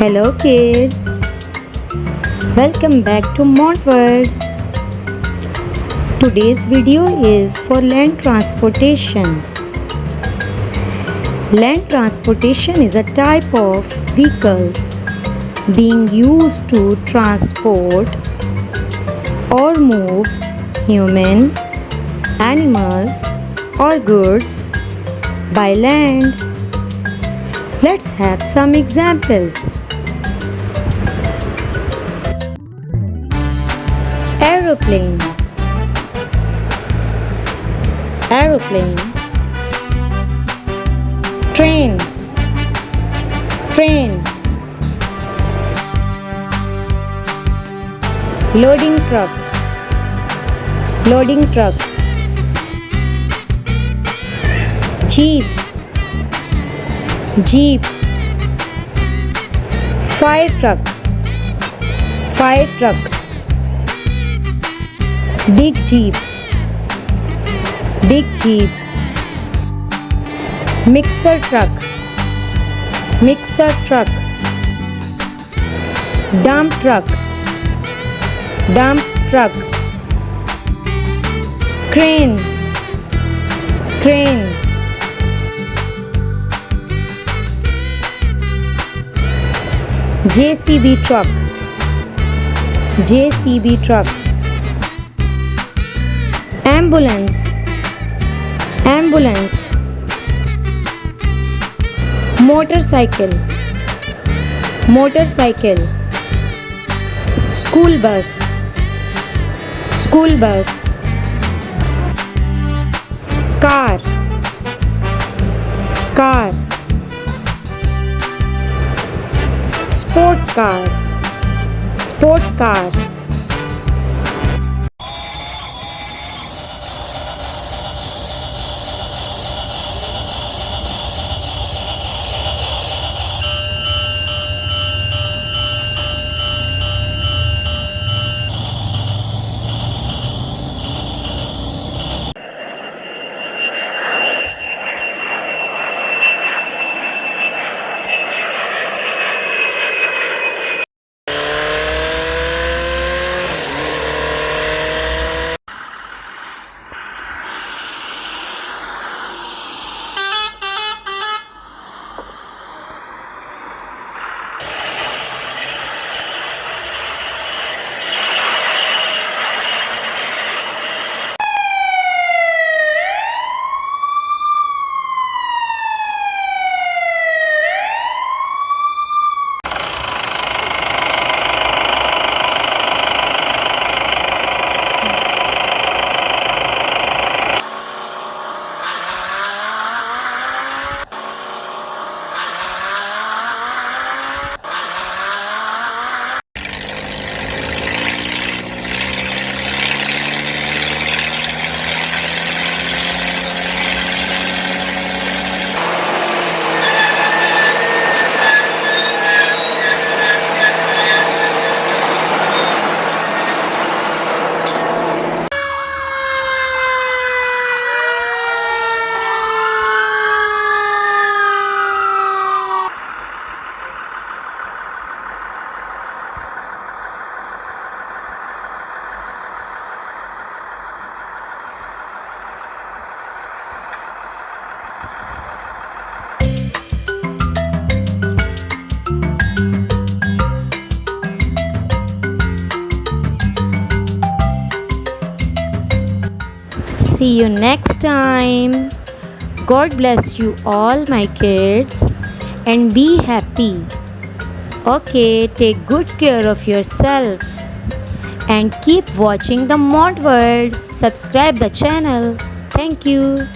Hello kids, welcome back to Mont World. Today's video is for land transportation. Land transportation is a type of vehicles being used to transport or move human, animals or goods by land. Let's have some examples. Aeroplane, aeroplane. Train, train. Loading truck, loading truck. Jeep, jeep. Fire truck, fire truck. Big jeep, big jeep. Mixer truck, mixer truck. Dump truck, dump truck. Crane, crane. JCB truck, JCB truck. Ambulance, ambulance. Motorcycle, motorcycle. School bus, school bus. Car, car. Sports car, sports car. See you next time. God bless you all, my kids, and be happy. Okay, take good care of yourself and keep watching the Mont World. Subscribe the channel. Thank you.